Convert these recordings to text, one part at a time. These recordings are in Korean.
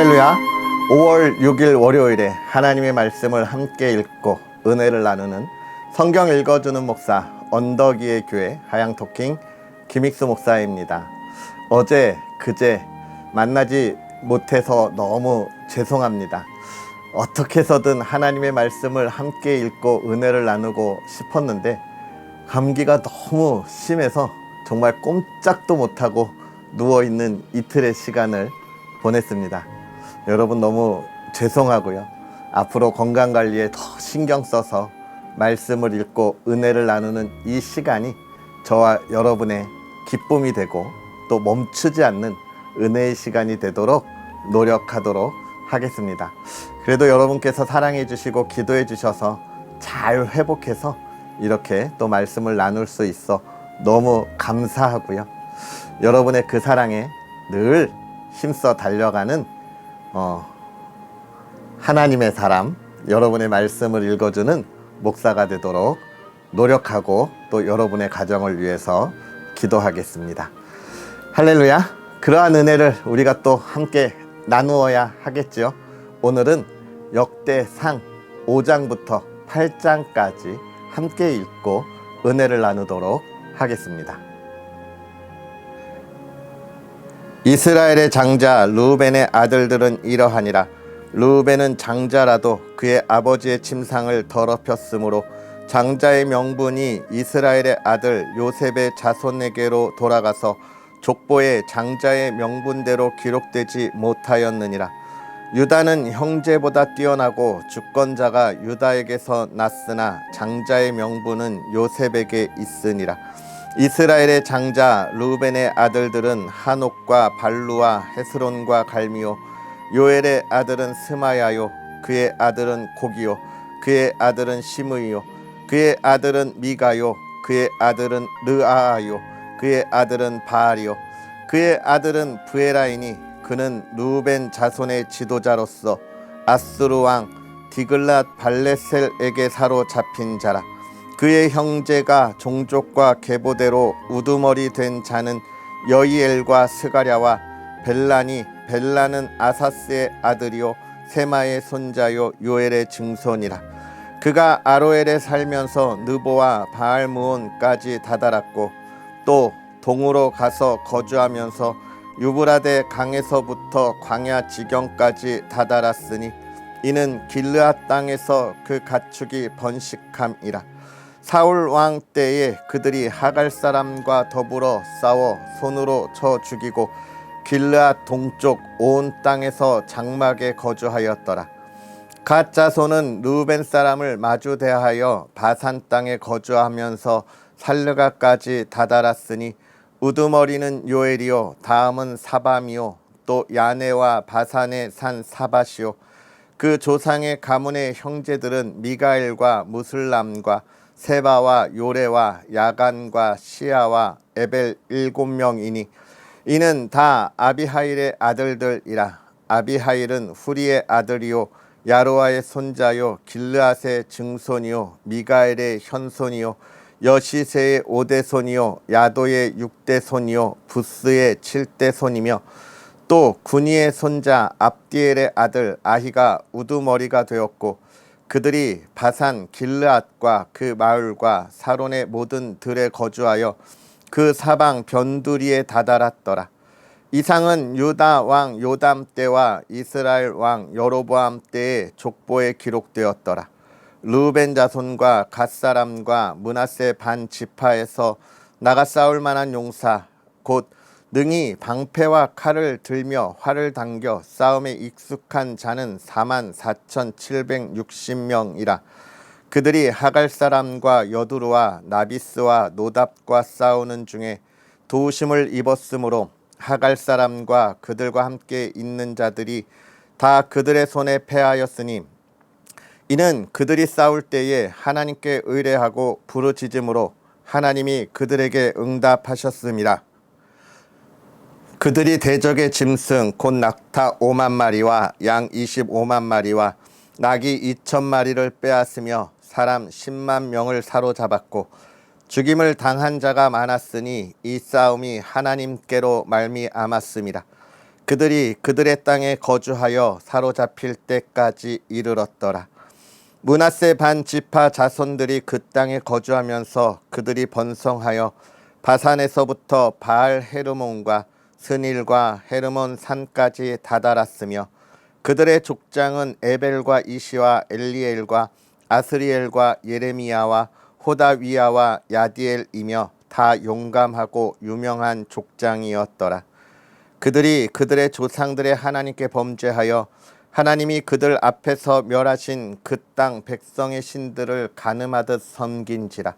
할렐루야. 5월 6일 월요일에 하나님의 말씀을 함께 읽고 은혜를 나누는 성경 읽어주는 목사 언덕위의 교회 하양토킹 김익수 목사입니다. 어제 그제 만나지 못해서 너무 죄송합니다. 어떻게 해서든 하나님의 말씀을 함께 읽고 은혜를 나누고 싶었는데 감기가 너무 심해서 정말 꼼짝도 못하고 누워있는 이틀의 시간을 보냈습니다. 여러분 너무 죄송하고요. 앞으로 건강관리에 더 신경 써서 말씀을 읽고 은혜를 나누는 이 시간이 저와 여러분의 기쁨이 되고 또 멈추지 않는 은혜의 시간이 되도록 노력하도록 하겠습니다. 그래도 여러분께서 사랑해 주시고 기도해 주셔서 잘 회복해서 이렇게 또 말씀을 나눌 수 있어 너무 감사하고요. 여러분의 그 사랑에 늘 힘써 달려가는 하나님의 사람, 여러분의 말씀을 읽어주는 목사가 되도록 노력하고 또 여러분의 가정을 위해서 기도하겠습니다. 할렐루야. 그러한 은혜를 우리가 또 함께 나누어야 하겠죠. 오늘은 역대상 5장부터 8장까지 함께 읽고 은혜를 나누도록 하겠습니다. 이스라엘의 장자 르우벤의 아들들은 이러하니라. 르우벤은 장자라도 그의 아버지의 침상을 더럽혔으므로 장자의 명분이 이스라엘의 아들 요셉의 자손에게로 돌아가서 족보에 장자의 명분대로 기록되지 못하였느니라. 유다는 형제보다 뛰어나고 주권자가 유다에게서 났으나 장자의 명분은 요셉에게 있으니라. 이스라엘의 장자 르우벤의 아들들은 하녹과 발루와 헤스론과 갈미요. 요엘의 아들은 스마야요. 그의 아들은 고기요. 그의 아들은 시므이요. 그의 아들은 미가요. 그의 아들은 르아아요. 그의 아들은 바알이요. 그의 아들은 브에라이니 그는 르우벤 자손의 지도자로서 아수르 왕 디글랏 발레셀에게 사로잡힌 자라. 그의 형제가 종족과 계보대로 우두머리 된 자는 여이엘과 스가랴와 벨라니. 벨라는 아사스의 아들이요 세마의 손자요 요엘의 증손이라. 그가 아로엘에 살면서 느보와 바알므온까지 다다랐고 또 동으로 가서 거주하면서 유브라데 강에서부터 광야 지경까지 다다랐으니 이는 길르앗 땅에서 그 가축이 번식함이라. 사울 왕 때에 그들이 하갈 사람과 더불어 싸워 손으로 쳐 죽이고 길르앗 동쪽 온 땅에서 장막에 거주하였더라. 갓 자손은 르우벤 사람을 마주 대하여 바산 땅에 거주하면서 살르가까지 다다랐으니 우두머리는 요엘이요 다음은 사밤이요 또 야네와 바산의 산 사밧이요. 그 조상의 가문의 형제들은 미가엘과 무슬람과 세바와 요레와 야간과 시아와 에벨 7명이니 이는 다 아비하일의 아들들이라. 아비하일은 후리의 아들이요 야로아의 손자요 길르앗의 증손이요 미가엘의 현손이요 여시세의 5대손이요 야도의 6대손이요 부스의 7대손이며 또 구니의 손자 압디엘의 아들 아히가 우두머리가 되었고 그들이 바산 길르앗과 그 마을과 사론의 모든 들에 거주하여 그 사방 변두리에 다다랐더라. 이상은 유다 왕 요담 때와 이스라엘 왕 여로보암 때의 족보에 기록되었더라. 르우벤 자손과 갓 사람과 므낫세 반 지파에서 나가 싸울 만한 용사 곧 능히 방패와 칼을 들며 활을 당겨 싸움에 익숙한 자는 44,760명이라. 그들이 하갈 사람과 여두루와 나비스와 노답과 싸우는 중에 도우심을 입었으므로 하갈 사람과 그들과 함께 있는 자들이 다 그들의 손에 패하였으니 이는 그들이 싸울 때에 하나님께 의뢰하고 부르짖음으로 하나님이 그들에게 응답하셨음이라. 그들이 대적의 짐승 곧 낙타 5만 마리와 양 25만 마리와 낙이 2,000마리를 빼앗으며 사람 10만 명을 사로잡았고 죽임을 당한 자가 많았으니 이 싸움이 하나님께로 말미암았음이라. 그들이 그들의 땅에 거주하여 사로잡힐 때까지 이르렀더라. 므낫세 반 지파 자손들이 그 땅에 거주하면서 그들이 번성하여 바산에서부터 바알 헤르몬과 스닐과 헤르몬 산까지 다다랐으며 그들의 족장은 에벨과 이시와 엘리엘과 아스리엘과 예레미야와 호다위야와 야디엘이며 다 용감하고 유명한 족장이었더라. 그들이 그들의 조상들의 하나님께 범죄하여 하나님이 그들 앞에서 멸하신 그 땅 백성의 신들을 가늠하듯 섬긴지라.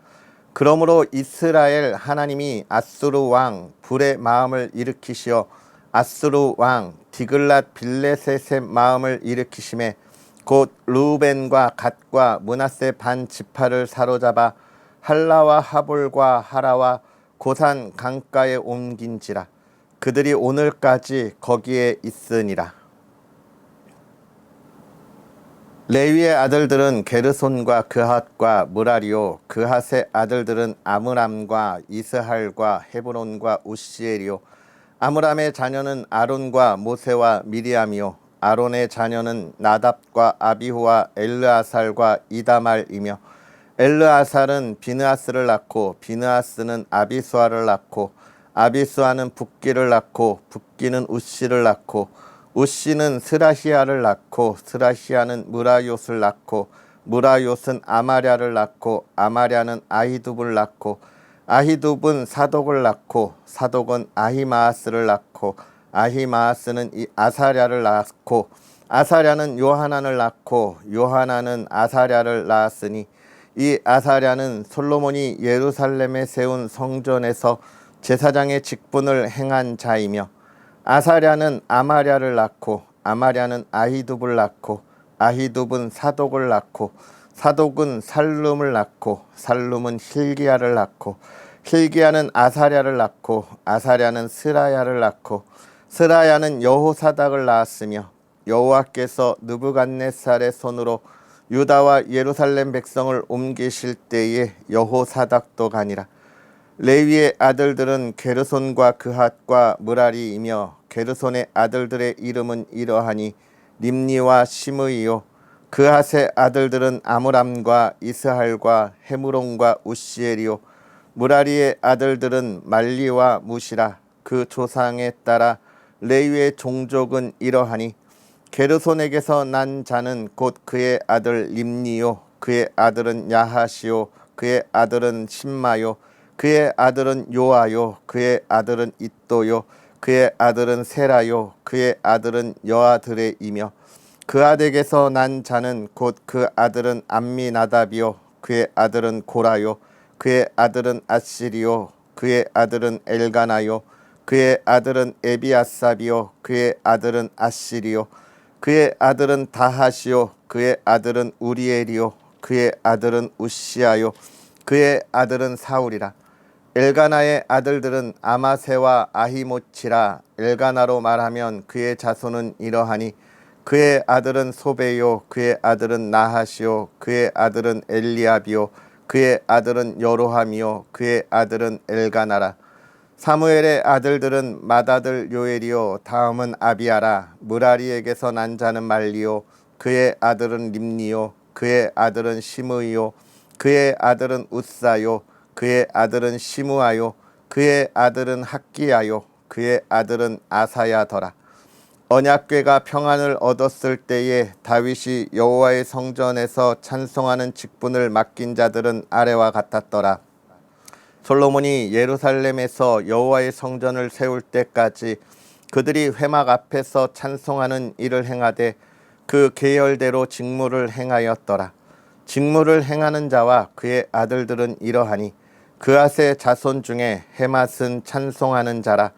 그러므로 이스라엘 하나님이 아수르 왕 불의 마음을 일으키시어 아수르 왕 디글랏 빌레셋의 마음을 일으키심에 곧 르우벤과 갓과 므낫세 반 지파를 사로잡아 할라와 하볼과 하라와 고산 강가에 옮긴지라. 그들이 오늘까지 거기에 있으니라. 레위의 아들들은 게르손과 그핫과 무라리요, 그핫의 아들들은 아므람과 이스할과 헤브론과 우시엘이요, 아므람의 자녀는 아론과 모세와 미리암이요, 아론의 자녀는 나답과 아비후와 엘르아살과 이다말이며 엘르아살은 비느하스를 낳고 비느하스는 아비수아를 낳고 아비수아는 붓기를 낳고 붓기는 우시를 낳고 우시는 스라히아를 낳고 스라히아는 무라요스를 낳고 무라요스는 아마랴를 낳고 아마랴는 아히둡을 낳고 아히둡은 사독을 낳고 사독은 아히마아스를 낳고 아히마아스는 아사랴를 낳고 아사랴는 요하난을 낳고 요하난은 아사랴를 낳았으니 이 아사랴는 솔로몬이 예루살렘에 세운 성전에서 제사장의 직분을 행한 자이며 아사랴는 아마랴를 낳고 아마랴는 아히둡을 낳고 아히둡은 사독을 낳고 사독은 살룸을 낳고 살룸은 hil기야를 낳고 hil기야는 아사랴를 낳고 아사랴는 스라야를 낳고 스라야는 여호사닥을 낳았으며 여호와께서 느부갓네살의 손으로 유다와 예루살렘 백성을 옮기실 때에 여호사닥도 가니라. 레위의 아들들은 게르손과 그핫과 무라리이며 게르손의 아들들의 이름은 이러하니 림니와 시므이요, 그핫의 아들들은 아므람과 이스할과 헤므론과 우시엘이요, 무라리의 아들들은 말리와 무시라. 그 조상에 따라 레위의 종족은 이러하니 게르손에게서 난 자는 곧 그의 아들 림니요, 그의 아들은 야하시요, 그의 아들은 심마요, 그의 아들은 요아요, 그의 아들은 잇도요, 그의 아들은 세라요, 그의 아들은 여아드레이며 그아덱에서 난 자는 곧 그 아들은 암미나답이요, 그의 아들은 고라요, 그의 아들은 아시리요, 그의 아들은 엘가나요, 그의 아들은 에비아삽이요, 그의 아들은 아시리요, 그의 아들은 다하시요, 그의 아들은 우리엘이요, 그의 아들은 우시아요, 그의 아들은 사울이라. 엘가나의 아들들은 아마세와 아히모치라. 엘가나로 말하면 그의 자손은 이러하니 그의 아들은 소베요, 그의 아들은 나하시요, 그의 아들은 엘리압이요, 그의 아들은 여로함이요, 그의 아들은 엘가나라. 사무엘의 아들들은 맏아들 요엘이요, 다음은 아비아라. 무라리에게서 난 자는 말리요, 그의 아들은 림니요, 그의 아들은 시므이요, 그의 아들은 웃사요, 그의 아들은 시므아요, 그의 아들은 학기야요, 그의 아들은 아사야더라. 언약궤가 평안을 얻었을 때에 다윗이 여호와의 성전에서 찬송하는 직분을 맡긴 자들은 아래와 같았더라. 솔로몬이 예루살렘에서 여호와의 성전을 세울 때까지 그들이 회막 앞에서 찬송하는 일을 행하되 그 계열대로 직무를 행하였더라. 직무를 행하는 자와 그의 아들들은 이러하니 그앗의 자손 중에 헤맛은 찬송하는 자라.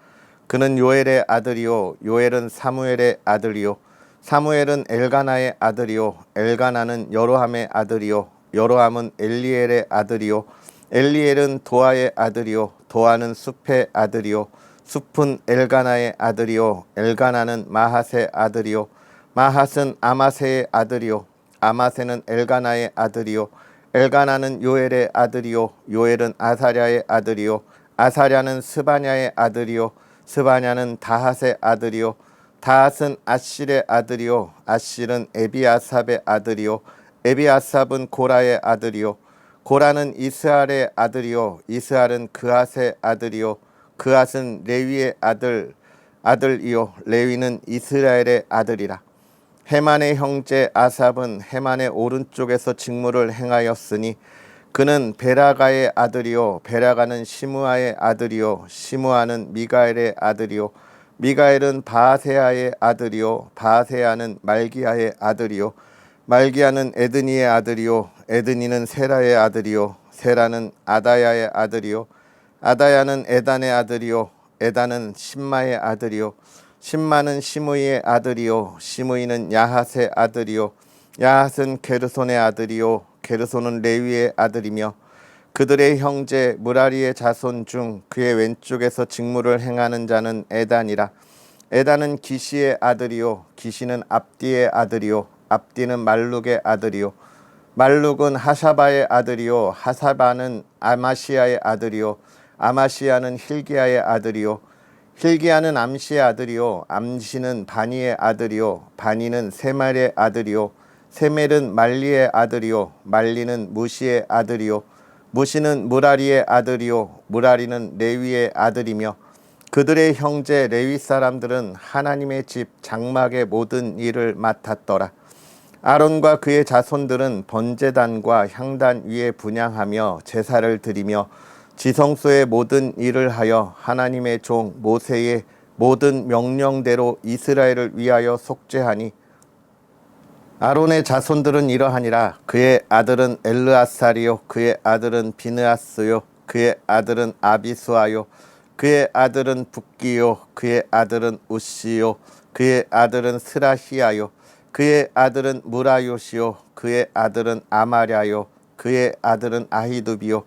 그는 요엘의 아들이요, 요엘은 사무엘의 아들이요, 사무엘은 엘가나의 아들이요, 엘가나는 여로함의 아들이요, 여로함은 엘리엘의 아들이요, 엘리엘은 도아의 아들이요, 도아는 숲의 아들이요, 숲은 엘가나의 아들이요, 엘가나는 마핫의 아들이요, 마핫은 아마세의 아들이요, 아마세는 엘가나의 아들이요, 엘가나는 요엘의 아들이요, 요엘은 아사랴의 아들이요, 아사랴는 스바냐의 아들이요, 스바냐는 다핫의 아들이요, 다핫은 아실의 아들이요 아실은 에비아삽의 아들이요 에비아삽은 고라의 아들이요 고라는 이스할의 아들이요 이스할은 그핫의 아들이요 그핫은 레위의 아들이요 레위는 이스라엘의 아들이라. 헤만의 형제 아삽은 헤만의 오른쪽에서 직무를 행하였으니 그는 베라가의 아들이요 베라가는 시므아의 아들이요 시므아는 미가엘의 아들이요 미가엘은 바아세아의 아들이요 바아세아는 말기야의 아들이요 말기야는 에드니의 아들이요 에드니는 세라의 아들이요 세라는 아다야의 아들이요 아다야는 에단의 아들이요 에단은 심마의 아들이요 심마는 시므이의 아들이요 시므이는 야핫의 아들이요 야핫은 게르손의 아들이요 게르손은 레위의 아들이며 그들의 형제 무라리의 자손 중 그의 왼쪽에서 직무를 행하는 자는 에단이라. 에단은 기시의 아들이요 기시는 압디의 아들이요 압디는 말룩의 아들이요 말룩은 하사바의 아들이요 하사바는 아마시아의 아들이요 아마시아는 힐기야의 아들이요 힐기야는 암시의 아들이요 암시는 바니의 아들이요 바니는 세멜의 아들이요 세멜은 말리의 아들이요 말리는 무시의 아들이요 무시는 무라리의 아들이요 무라리는 레위의 아들이며 그들의 형제 레위 사람들은 하나님의 집 장막의 모든 일을 맡았더라. 아론과 그의 자손들은 번제단과 향단 위에 분향하며 제사를 드리며 지성소의 모든 일을 하여 하나님의 종 모세의 모든 명령대로 이스라엘을 위하여 속죄하니 아론의 자손들은 이러하니라. 그의 아들은 엘르아살이요 그의 아들은 비느하스요 그의 아들은 아비수아요 그의 아들은 붓기요 그의 아들은 우시요 그의 아들은 스라히야요 그의 아들은 무라요시요 그의 아들은 아마랴요 그의 아들은 아히두비요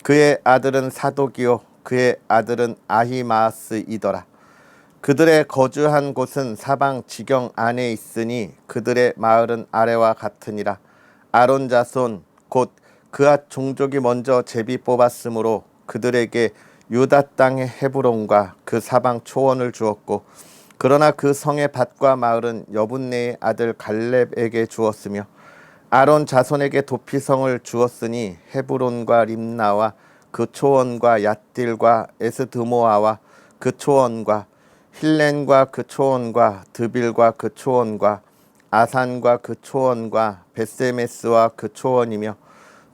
그의 아들은 사독이요 그의 아들은 아히마스이더라. 그들의 거주한 곳은 사방 지경 안에 있으니 그들의 마을은 아래와 같으니라. 아론 자손 곧 그앗 종족이 먼저 제비 뽑았으므로 그들에게 유다 땅의 헤브론과 그 사방 초원을 주었고 그러나 그 성의 밭과 마을은 여분네의 아들 갈렙에게 주었으며 아론 자손에게 도피성을 주었으니 헤브론과 림나와 그 초원과 얏딜과 에스드모아와 그 초원과 힐렌과 그 초원과 드빌과 그 초원과 아산과 그 초원과 베세메스와 그 초원이며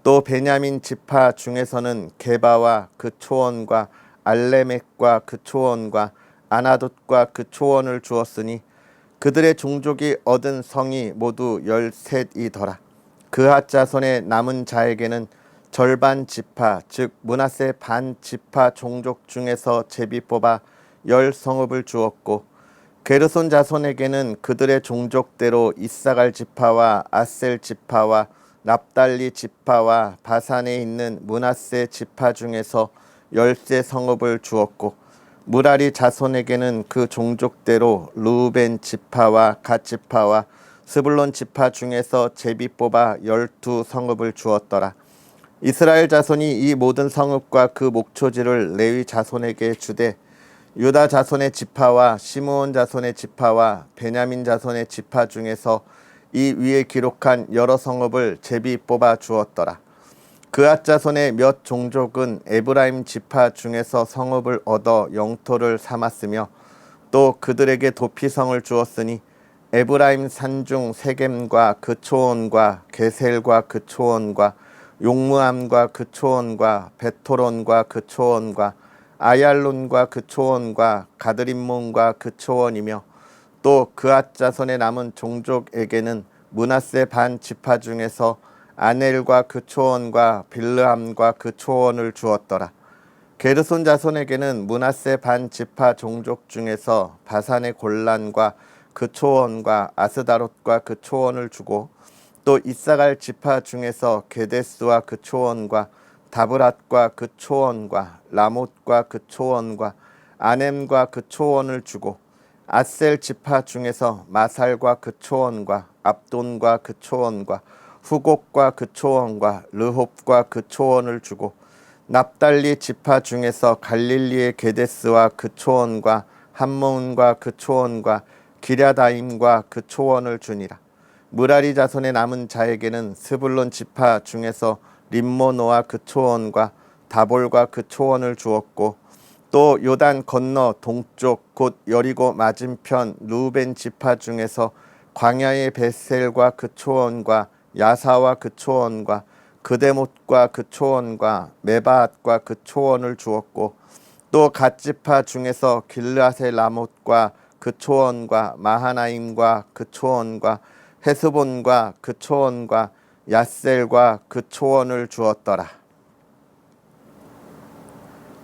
또 베냐민 지파 중에서는 게바와 그 초원과 알레멕과 그 초원과 아나돗과 그 초원을 주었으니 그들의 종족이 얻은 성이 모두 13이더라. 그앗 자손의 남은 자에게는 절반 지파 즉 므낫세 반 지파 종족 중에서 제비 뽑아 10성읍을 주었고 게르손 자손에게는 그들의 종족대로 이사갈 지파와 아셀 지파와 납달리 지파와 바산에 있는 므낫세 지파 중에서 13성읍을 주었고 무라리 자손에게는 그 종족대로 르우벤 지파와 갓 지파와 스불론 지파 중에서 제비 뽑아 12성읍을 주었더라. 이스라엘 자손이 이 모든 성읍과 그 목초지를 레위 자손에게 주되 유다 자손의 지파와 시므온 자손의 지파와 베냐민 자손의 지파 중에서 이 위에 기록한 여러 성읍을 제비 뽑아 주었더라. 그앗 자손의 몇 종족은 에브라임 지파 중에서 성읍을 얻어 영토를 삼았으며 또 그들에게 도피성을 주었으니 에브라임 산중 세겜과 그 초원과 게셀과 그 초원과 용무암과 그 초원과 베토론과 그 초원과 아얄론과 그 초원과 가드림몬과 그 초원이며 또 그앗 자손의 남은 종족에게는 므낫세 반 지파 중에서 아넬과 그 초원과 빌르함과 그 초원을 주었더라. 게르손 자손에게는 므낫세 반 지파 종족 중에서 바산의 골란과 그 초원과 아스다롯과 그 초원을 주고 또 이사갈 지파 중에서 게데스와 그 초원과 다브랏과 그 초원과 라못과 그 초원과 아넴과 그 초원을 주고 아셀 지파 중에서 마살과 그 초원과 압돈과 그 초원과 후곡과 그 초원과 르홉과 그 초원을 주고 납달리 지파 중에서 갈릴리의 게데스와 그 초원과 함몬과 그 초원과 기랴다임과 그 초원을 주니라. 무라리 자손의 남은 자에게는 스불론 지파 중에서 림모노와 그 초원과 다볼과 그 초원을 주었고, 또 요단 건너 동쪽 곧 여리고 맞은편 루벤 지파 중에서 광야의 베셀과 그 초원과 야사와 그 초원과 그데못과 그 초원과 메바앗과 그 초원을 주었고, 또 갓 지파 중에서 길르앗의 라못과 그 초원과 마하나임과 그 초원과 헤스본과 그 초원과 야셀과 그 초원을 주었더라.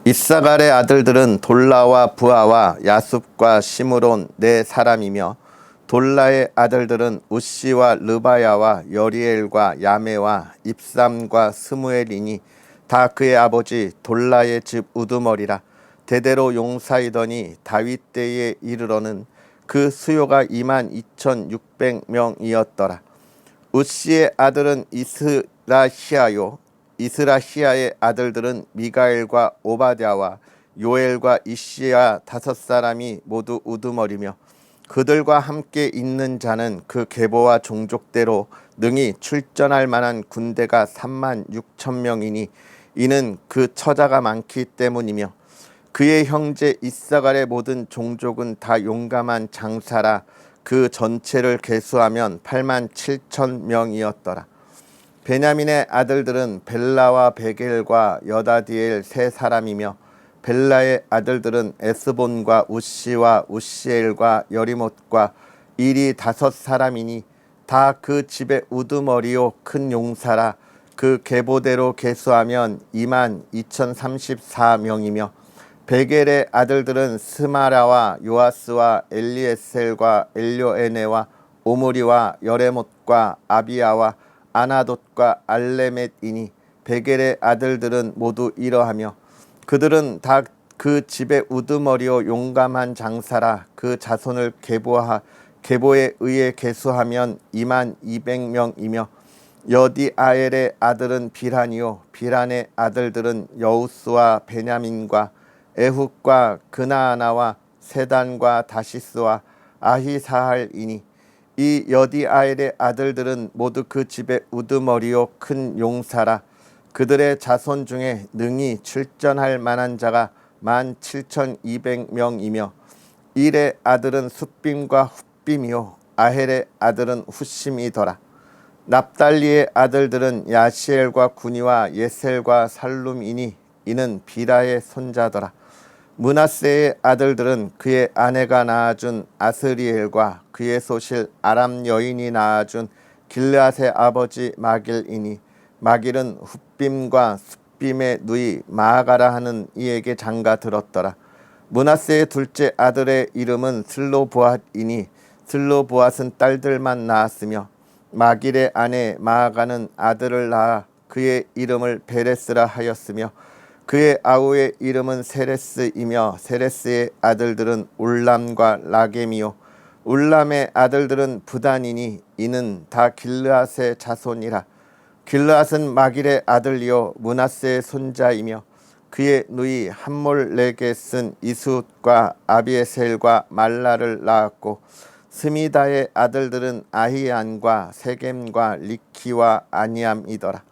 이사갈의 아들들은 돌라와 부하와 야숲과 시므론 네 사람이며, 돌라의 아들들은 우시와 르바야와 여리엘과 야메와 입삼과 스무엘이니 다 그의 아버지 돌라의 집 우두머리라. 대대로 용사이더니 다윗 때에 이르러는 그 수요가 22,600명이었더라. 우시의 아들은 이스라히아요. 이스라히아의 아들들은 미가엘과 오바댜와 요엘과 이시야 5사람이 모두 우두머리며, 그들과 함께 있는 자는 그 계보와 종족대로 능히 출전할 만한 군대가 36,000명이니 이는 그 처자가 많기 때문이며, 그의 형제 이사갈의 모든 종족은 다 용감한 장사라. 그 전체를 계수하면 87,000명이었더라. 베냐민의 아들들은 벨라와 베겔과 여다디엘 세 사람이며, 벨라의 아들들은 에스본과 우시와 우시엘과 여리못과 일이 5사람이니 다 그 집의 우두머리요 큰 용사라. 그 계보대로 계수하면 22,034명이며, 베겔의 아들들은 스마라와 요아스와 엘리에셀과 엘료에네와 오므리와 여레못과 아비야와 아나돗과 알레멧이니 베겔의 아들들은 모두 이러하며, 그들은 다 그 집의 우두머리요 용감한 장사라. 그 자손을 계보에 의해 계수하면 22,000명이며, 여디아엘의 아들은 비란이요 비란의 아들들은 여우스와 베냐민과 에훗과 그나아나와 세단과 다시스와 아히사할이니 이 여디아엘의 아들들은 모두 그 집의 우두머리요 큰 용사라. 그들의 자손 중에 능히 출전할 만한 자가 17,200명이며, 일의 아들은 숫빔과 훗빔이요 아헬의 아들은 훗심이더라. 납달리의 아들들은 야시엘과 구니와 예셀과 살룸이니 이는 비라의 손자더라. 므낫세의 아들들은 그의 아내가 낳아준 아스리엘과 그의 소실 아람 여인이 낳아준 길르앗의 아버지 마길이니, 마길은 훗빔과 숫빔의 누이 마아가라 하는 이에게 장가 들었더라. 므낫세의 둘째 아들의 이름은 슬로보앗이니 슬로보앗은 딸들만 낳았으며, 마길의 아내 마아가는 아들을 낳아 그의 이름을 베레스라 하였으며, 그의 아우의 이름은 세레스이며, 세레스의 아들들은 울람과 라겜이요 울람의 아들들은 부단이니 이는 다 길르앗의 자손이라. 길르앗은 마길의 아들이요 므낫세의 손자이며, 그의 누이 함몰레겟은 이스웃과 아비에셀과 말라를 낳았고, 스미다의 아들들은 아히안과 세겜과 리키와 아니암이더라.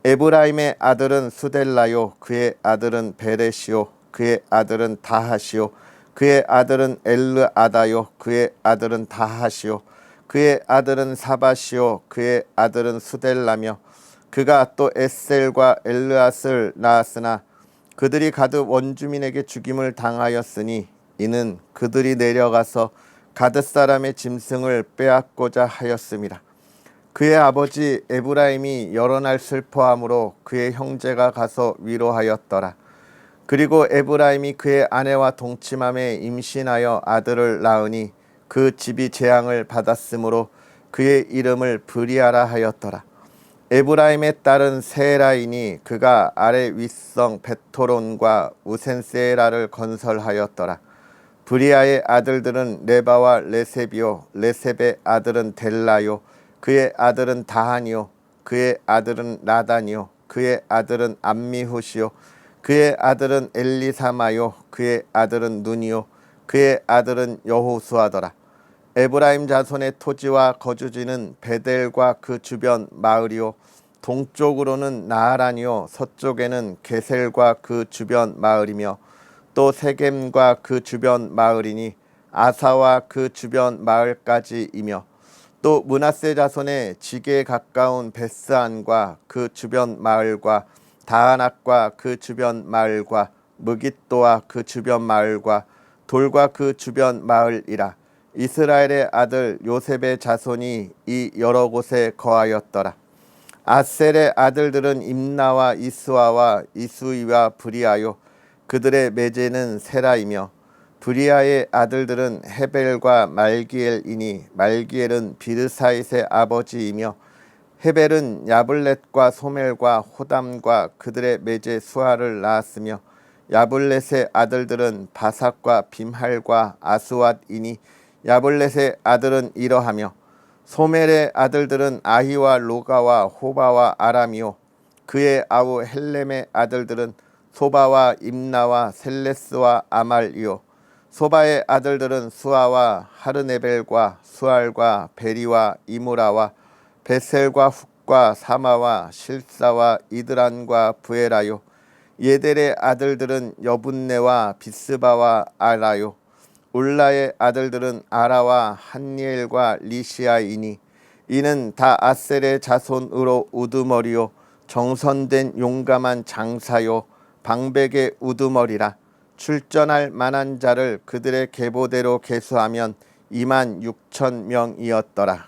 에브라임의 아들은 수델라요 그의 아들은 베레시요 그의 아들은 다하시요 그의 아들은 엘르아다요 그의 아들은 다하시요 그의 아들은 사바시요 그의 아들은 수델라며, 그가 또 에셀과 엘르앗을 낳았으나 그들이 가드 원주민에게 죽임을 당하였으니 이는 그들이 내려가서 가드 사람의 짐승을 빼앗고자 하였음이라. 그의 아버지 에브라임이 여러 날 슬퍼함으로 그의 형제가 가서 위로하였더라. 그리고 에브라임이 그의 아내와 동침함에 임신하여 아들을 낳으니 그 집이 재앙을 받았으므로 그의 이름을 브리아라 하였더라. 에브라임의 딸은 세라이니 그가 아래 윗성 베토론과 우센세라를 건설하였더라. 브리아의 아들들은 레바와 레셉이요 레셉의 아들은 델라요 그의 아들은 다한이요 그의 아들은 나단이요 그의 아들은 암미훗이요 그의 아들은 엘리사마요 그의 아들은 눈이요 그의 아들은 여호수아더라. 에브라임 자손의 토지와 거주지는 베델과 그 주변 마을이요 동쪽으로는 나하란이요 서쪽에는 게셀과 그 주변 마을이며 또 세겜과 그 주변 마을이니 아사와 그 주변 마을까지이며 또 므낫세 자손의 지게에 가까운 베스안과 그 주변 마을과 다하낙과 그 주변 마을과 무깃도와 그 주변 마을과 돌과 그 주변 마을이라. 이스라엘의 아들 요셉의 자손이 이 여러 곳에 거하였더라. 아셀의 아들들은 임나와 이스와와 이수이와 브리아요 그들의 매제는 세라이며 브리아의 아들들은 헤벨과 말기엘이니 말기엘은 비르사잇의 아버지이며 헤벨은 야블렛과 소멜과 호담과 그들의 매제 수아를 낳았으며 야블렛의 아들들은 바삭과 빔할과 아스왓이니 야블렛의 아들은 이러하며 소멜의 아들들은 아히와 로가와 호바와 아람이요 그의 아우 헬렘의 아들들은 소바와 임나와 셀레스와 아말이요 소바의 아들들은 수아와 하르네벨과 수알과 베리와 이무라와 베셀과 훅과 사마와 실사와 이드란과 부에라요 예델의 아들들은 여분네와 비스바와 아라요 울라의 아들들은 아라와 한니엘과 리시아이니 이는 다 아셀의 자손으로 우두머리요 정선된 용감한 장사요 방백의 우두머리라. 출전할 만한 자를 그들의 계보대로 계수하면 26,000명이었더라.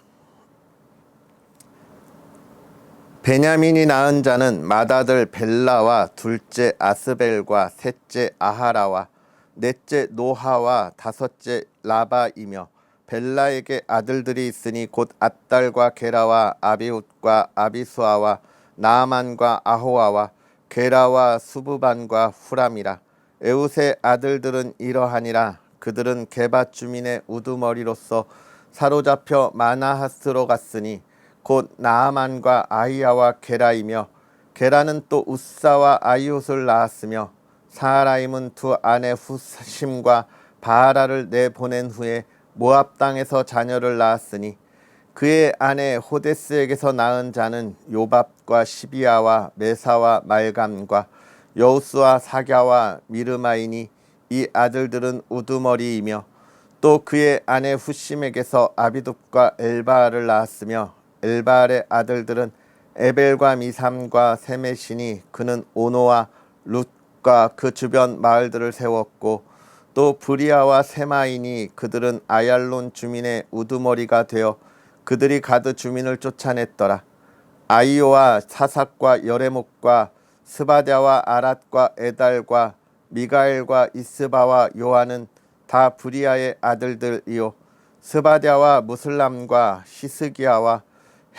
베냐민이 낳은 자는 맏아들 벨라와 둘째 아스벨과 셋째 아하라와 넷째 노하와 다섯째 라바이며 벨라에게 아들들이 있으니 곧 앗달과 게라와 아비훗과 아비수아와 나아만과 아호아와 게라와 수부반과 후람이라. 에웃의 아들들은 이러하니라. 그들은 게밧 주민의 우두머리로서 사로잡혀 마나하스로 갔으니 곧 나아만과 아히야와 게라이며 게라는 또 우사와 아이옷을 낳았으며 사라임은 두 아내 후심과 바하라를 내보낸 후에 모압 땅에서 자녀를 낳았으니 그의 아내 호데스에게서 낳은 자는 요밥과 시비아와 메사와 말감과 여우스와 사갸와 미르마이니 이 아들들은 우두머리이며 또 그의 아내 후심에게서 아비둡과 엘바알을 낳았으며 엘바알의 아들들은 에벨과 미삼과 세메시니 그는 오노와 룻과 그 주변 마을들을 세웠고 또 브리아와 세마이니 그들은 아얄론 주민의 우두머리가 되어 그들이 가드 주민을 쫓아냈더라. 아이오와 사삭과 여레목과 스바랴와 아랏과 에달과 미가엘과 이스바와 요한은 다 브리아의 아들들이요 스바랴와 무슬람과 히스기야와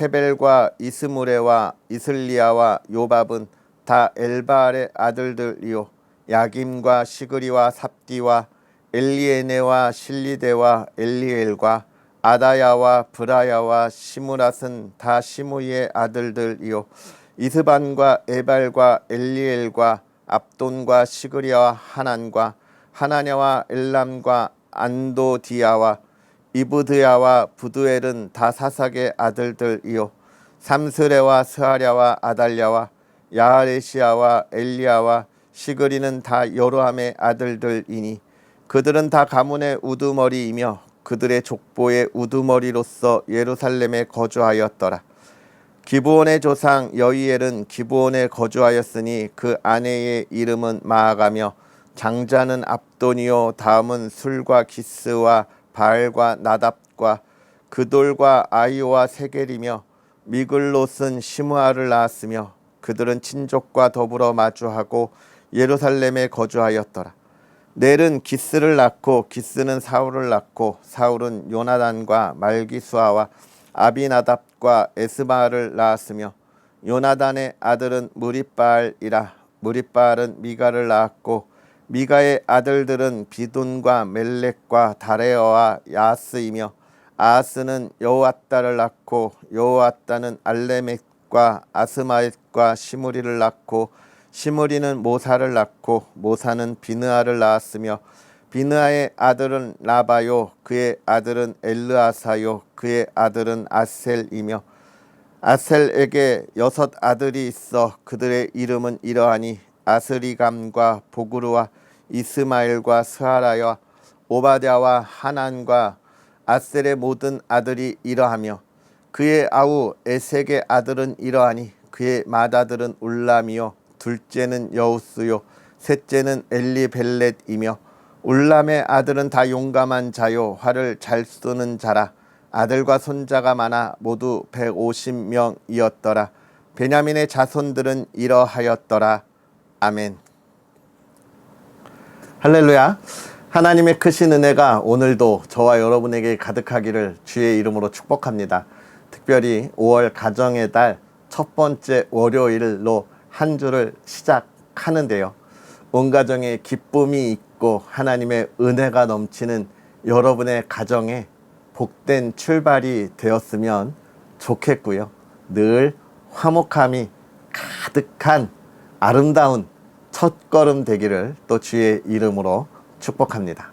헤벨과 이스무레와 이슬리야와 요밥은 다 엘바알의 아들들이요 야김과 시그리와 삽디와 엘리에네와 실리데와 엘리엘과 아다야와 브라야와 시무랏은 다 시무이의 아들들이요 이스반과 에발과 엘리엘과 압돈과 시그리야와 하난과 하나냐와 엘람과 안도디야와 이브드야와 부두엘은 다 사삭의 아들들이요 삼스레와 스하랴와 아달랴와 야하레시야와 엘리야와 시그리는 다 여로함의 아들들이니 그들은 다 가문의 우두머리이며 그들의 족보의 우두머리로서 예루살렘에 거주하였더라. 기브온의 조상 여이엘은 기브온에 거주하였으니 그 아내의 이름은 마아가며 장자는 압돈이요 다음은 술과 기스와 바알과 나답과 그돌과 아이오와 세겔이며 미글롯은 시므아를 낳았으며 그들은 친족과 더불어 마주하고 예루살렘에 거주하였더라. 넬은 기스를 낳고 기스는 사울을 낳고 사울은 요나단과 말기수아와 아비나답과 에스바를 낳았으며 요나단의 아들은 무리바알이라. 무리바알은 미가를 낳았고 미가의 아들들은 비돈과 멜렉과 다레어와 야스이며 아스는 여호앗다를 낳고 여호앗다는 알레멕과 아스마웻과 시무리를 낳고 시무리는 모사를 낳고 모사는 비느아를 낳았으며 비느아의 아들은 라바요 그의 아들은 엘르아사요 그의 아들은 아셀이며 아셀에게 6 아들이 있어 그들의 이름은 이러하니 아스리감과 보그루와 이스마엘과 스하라와 오바댜와 하난과 아셀의 모든 아들이 이러하며 그의 아우 에색의 아들은 이러하니 그의 맏아들은 울람이요 둘째는 여우스요 셋째는 엘리벨렛이며 울람의 아들은 다 용감한 자요 활을 잘 쏘는 자라 아들과 손자가 많아 모두 150명이었더라. 베냐민의 자손들은 이러하였더라. 아멘. 할렐루야. 하나님의 크신 은혜가 오늘도 저와 여러분에게 가득하기를 주의 이름으로 축복합니다. 특별히 5월 가정의 달 첫 번째 월요일로 한 주를 시작하는데요. 온 가정에 기쁨이 있고 하나님의 은혜가 넘치는 여러분의 가정에 복된 출발이 되었으면 좋겠고요. 늘 화목함이 가득한 아름다운 첫걸음 되기를 또 주의 이름으로 축복합니다.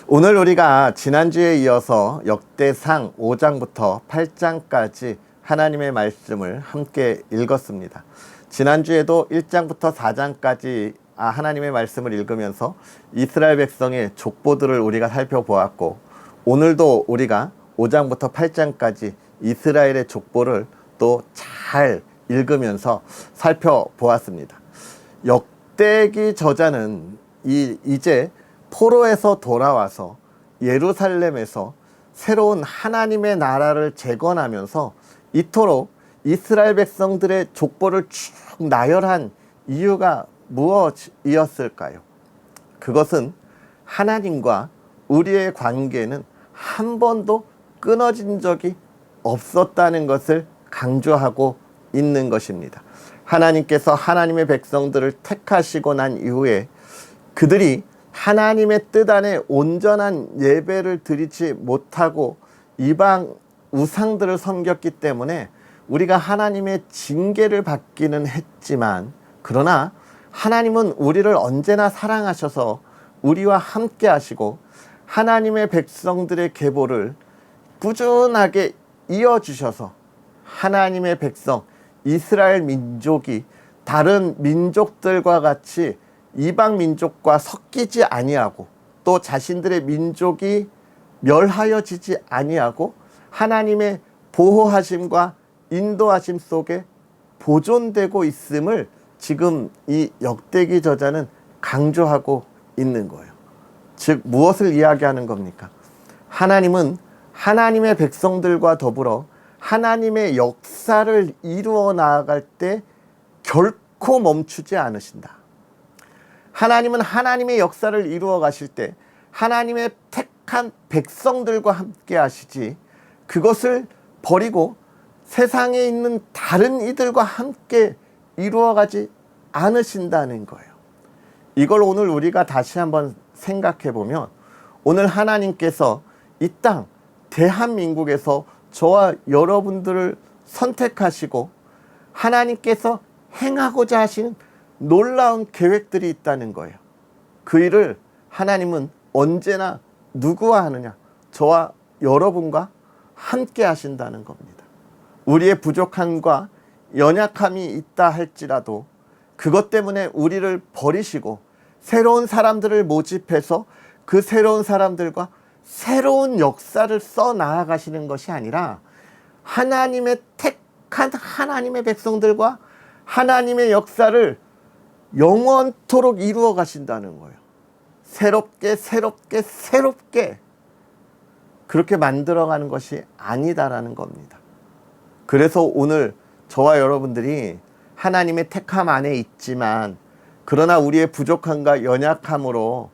오늘 우리가 지난주에 이어서 역대상 5장부터 8장까지 하나님의 말씀을 함께 읽었습니다. 지난주에도 1장부터 4장까지 하나님의 말씀을 읽으면서 이스라엘 백성의 족보들을 우리가 살펴보았고, 오늘도 우리가 5장부터 8장까지 이스라엘의 족보를 또 잘 읽으면서 살펴보았습니다. 역대기 저자는 이제 포로에서 돌아와서 예루살렘에서 새로운 하나님의 나라를 재건하면서 이토록 이스라엘 백성들의 족보를 쭉 나열한 이유가 무엇이었을까요? 그것은 하나님과 우리의 관계는 한 번도 끊어진 적이 없었다는 것을 강조하고 있는 것입니다. 하나님께서 하나님의 백성들을 택하시고 난 이후에 그들이 하나님의 뜻 안에 온전한 예배를 드리지 못하고 이방 우상들을 섬겼기 때문에 우리가 하나님의 징계를 받기는 했지만, 그러나 하나님은 우리를 언제나 사랑하셔서 우리와 함께 하시고 하나님의 백성들의 계보를 꾸준하게 이어주셔서 하나님의 백성 이스라엘 민족이 다른 민족들과 같이 이방 민족과 섞이지 아니하고 또 자신들의 민족이 멸하여지지 아니하고 하나님의 보호하심과 인도하심 속에 보존되고 있음을 지금 이 역대기 저자는 강조하고 있는 거예요. 즉 무엇을 이야기하는 겁니까? 하나님은 하나님의 백성들과 더불어 하나님의 역사를 이루어 나아갈 때 결코 멈추지 않으신다. 하나님은 하나님의 역사를 이루어 가실 때 하나님의 택한 백성들과 함께 하시지 그것을 버리고 세상에 있는 다른 이들과 함께 이루어가지 않으신다는 거예요. 이걸 오늘 우리가 다시 한번 생각해 보면, 오늘 하나님께서 이 땅 대한민국에서 저와 여러분들을 선택하시고 하나님께서 행하고자 하시는 놀라운 계획들이 있다는 거예요. 그 일을 하나님은 언제나 누구와 하느냐? 저와 여러분과 함께 하신다는 겁니다. 우리의 부족함과 연약함이 있다 할지라도 그것 때문에 우리를 버리시고 새로운 사람들을 모집해서 그 새로운 사람들과 새로운 역사를 써 나아가시는 것이 아니라 하나님의 택한 하나님의 백성들과 하나님의 역사를 영원토록 이루어 가신다는 거예요. 새롭게 그렇게 만들어가는 것이 아니다라는 겁니다. 그래서 오늘 저와 여러분들이 하나님의 택함 안에 있지만, 그러나 우리의 부족함과 연약함으로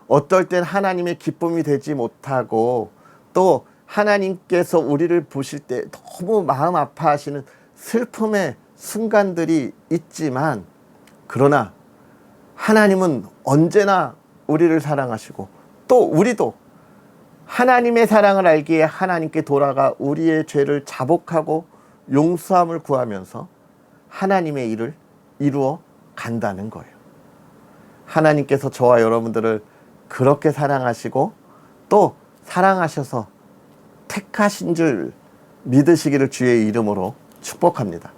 어떨 땐 하나님의 기쁨이 되지 못하고 또 하나님께서 우리를 보실 때 너무 마음 아파하시는 슬픔의 순간들이 있지만, 그러나 하나님은 언제나 우리를 사랑하시고 또 우리도 하나님의 사랑을 알기에 하나님께 돌아가 우리의 죄를 자복하고 용서함을 구하면서 하나님의 일을 이루어 간다는 거예요. 하나님께서 저와 여러분들을 그렇게 사랑하시고 또 사랑하셔서 택하신 줄 믿으시기를 주의 이름으로 축복합니다.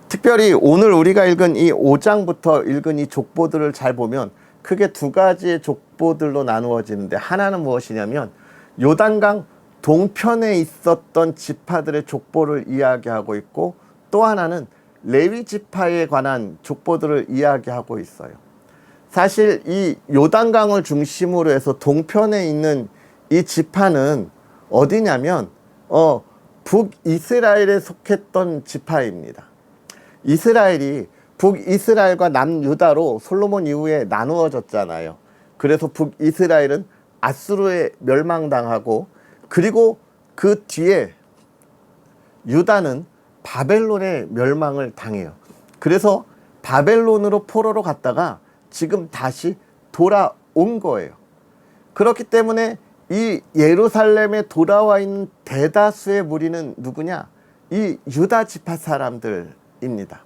특별히 오늘 우리가 읽은 이 5장부터 읽은 이 족보들을 잘 보면 크게 두 가지의 족보들로 나누어지는데, 하나는 무엇이냐면 요단강 동편에 있었던 지파들의 족보를 이야기하고 있고, 또 하나는 레위 지파에 관한 족보들을 이야기하고 있어요. 사실 이 요단강을 중심으로 해서 동편에 있는 이 지파는 어디냐면 북이스라엘에 속했던 지파입니다. 이스라엘이 북이스라엘과 남유다로 솔로몬 이후에 나누어졌잖아요. 그래서 북이스라엘은 아수르에 멸망당하고, 그리고 그 뒤에 유다는 바벨론의 멸망을 당해요. 그래서 바벨론으로 포로로 갔다가 지금 다시 돌아온 거예요. 그렇기 때문에 이 예루살렘에 돌아와 있는 대다수의 무리는 누구냐? 이 유다 지파 사람들입니다.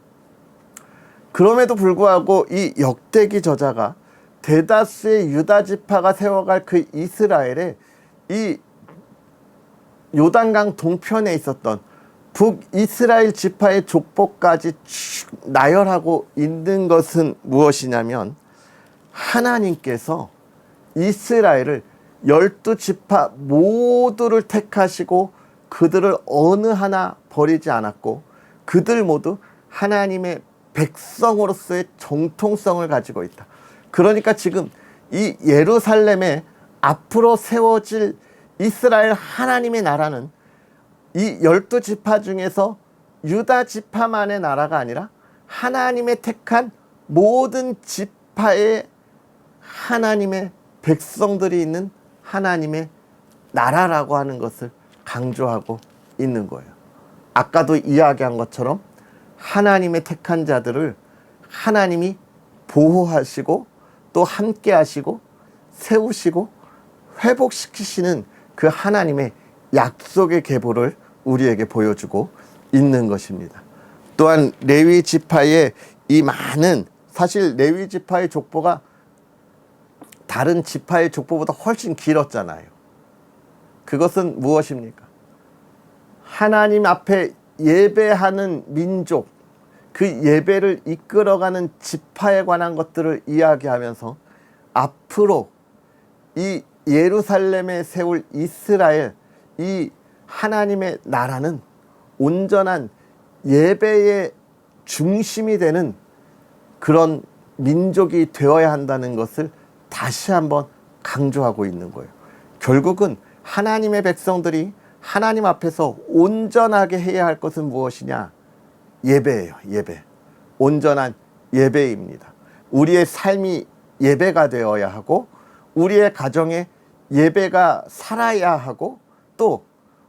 그럼에도 불구하고 이 역대기 저자가 대다수의 유다 지파가 세워갈 그 이스라엘에 이 요단강 동편에 있었던 북이스라엘 지파의 족보까지 쭉 나열하고 있는 것은 무엇이냐면, 하나님께서 이스라엘을 12지파 모두를 택하시고 그들을 어느 하나 버리지 않았고, 그들 모두 하나님의 백성으로서의 정통성을 가지고 있다. 그러니까 지금 이 예루살렘에 앞으로 세워질 이스라엘 하나님의 나라는 이 12지파 중에서 유다 지파만의 나라가 아니라 하나님의 택한 모든 지파의 하나님의 백성들이 있는 하나님의 나라라고 하는 것을 강조하고 있는 거예요. 아까도 이야기한 것처럼 하나님의 택한 자들을 하나님이 보호하시고 또 함께 하시고 세우시고 회복시키시는 그 하나님의 약속의 계보를 우리에게 보여주고 있는 것입니다. 또한 레위 지파의 이 많은, 사실 레위 지파의 족보가 다른 지파의 족보보다 훨씬 길었잖아요. 그것은 무엇입니까? 하나님 앞에 예배하는 민족, 그 예배를 이끌어가는 지파에 관한 것들을 이야기하면서 앞으로 이 예루살렘에 세울 이스라엘, 이 하나님의 나라는 온전한 예배의 중심이 되는 그런 민족이 되어야 한다는 것을 다시 한번 강조하고 있는 거예요. 결국은 하나님의 백성들이 하나님 앞에서 온전하게 해야 할 것은 무엇이냐? 예배예요. 예배. 온전한 예배입니다. 우리의 삶이 예배가 되어야 하고, 우리의 가정에 예배가 살아야 하고, 또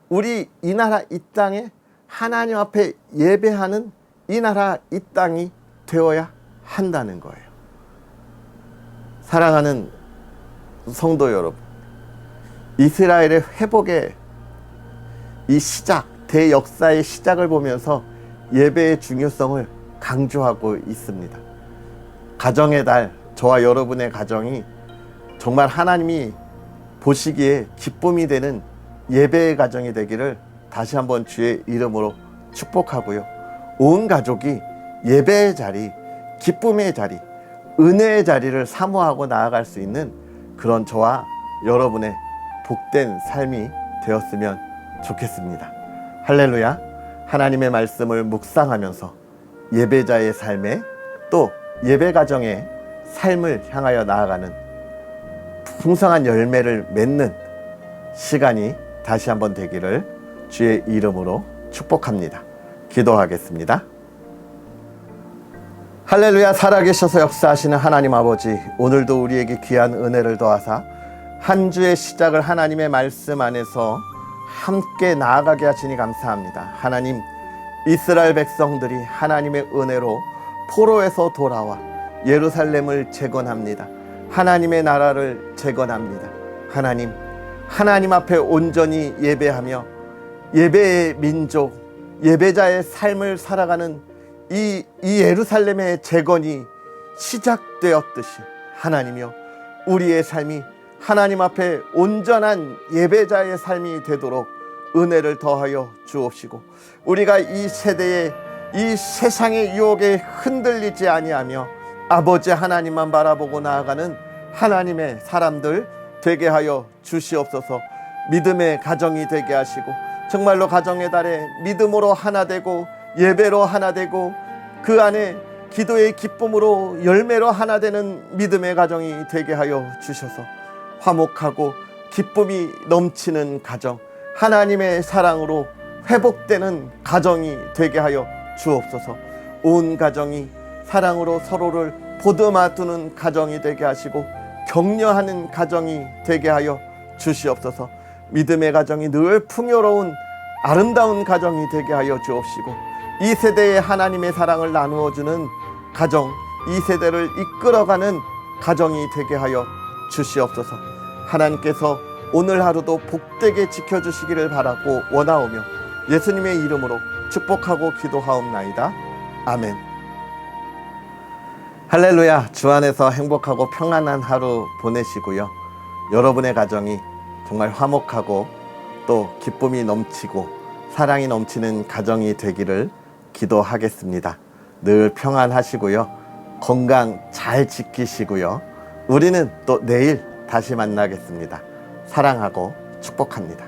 우리 이 나라 이 땅에 하나님 앞에 예배하는 이 나라 이 땅이 되어야 한다는 거예요. 사랑하는 성도 여러분, 이스라엘의 회복의 이 시작, 대역사의 시작을 보면서 예배의 중요성을 강조하고 있습니다. 가정의 달, 저와 여러분의 가정이 정말 하나님이 보시기에 기쁨이 되는 예배의 가정이 되기를 다시 한번 주의 이름으로 축복하고요. 온 가족이 예배의 자리, 기쁨의 자리, 은혜의 자리를 사모하고 나아갈 수 있는 그런 저와 여러분의 복된 삶이 되었으면 좋겠습니다. 할렐루야. 하나님의 말씀을 묵상하면서 예배자의 삶에, 또 예배 가정의 삶을 향하여 나아가는 풍성한 열매를 맺는 시간이 다시 한번 되기를 주의 이름으로 축복합니다. 기도하겠습니다. 할렐루야. 살아계셔서 역사하시는 하나님 아버지, 오늘도 우리에게 귀한 은혜를 더하사 한 주의 시작을 하나님의 말씀 안에서 함께 나아가게 하시니 감사합니다. 하나님, 이스라엘 백성들이 하나님의 은혜로 포로에서 돌아와 예루살렘을 재건합니다. 하나님의 나라를 재건합니다. 하나님 앞에 온전히 예배하며 예배의 민족, 예배자의 삶을 살아가는 이 예루살렘의 재건이 시작되었듯이 하나님이여, 우리의 삶이 하나님 앞에 온전한 예배자의 삶이 되도록 은혜를 더하여 주옵시고, 우리가 이 세대에 이 세상의 유혹에 흔들리지 아니하며 아버지 하나님만 바라보고 나아가는 하나님의 사람들 되게 하여 주시옵소서. 믿음의 가정이 되게 하시고, 정말로 가정의 달에 믿음으로 하나 되고 예배로 하나 되고 그 안에 기도의 기쁨으로 열매로 하나 되는 믿음의 가정이 되게 하여 주셔서 화목하고 기쁨이 넘치는 가정, 하나님의 사랑으로 회복되는 가정이 되게 하여 주옵소서. 온 가정이 사랑으로 서로를 보듬어두는 가정이 되게 하시고 격려하는 가정이 되게 하여 주시옵소서. 믿음의 가정이 늘 풍요로운 아름다운 가정이 되게 하여 주옵시고, 이 세대에 하나님의 사랑을 나누어주는 가정, 이 세대를 이끌어가는 가정이 되게 하여 주시옵소서. 하나님께서 오늘 하루도 복되게 지켜주시기를 바라고 원하오며 예수님의 이름으로 축복하고 기도하옵나이다. 아멘. 할렐루야. 주 안에서 행복하고 평안한 하루 보내시고요, 여러분의 가정이 정말 화목하고 또 기쁨이 넘치고 사랑이 넘치는 가정이 되기를 기도하겠습니다. 늘 평안하시고요, 건강 잘 지키시고요, 우리는 또 내일 다시 만나겠습니다. 사랑하고 축복합니다.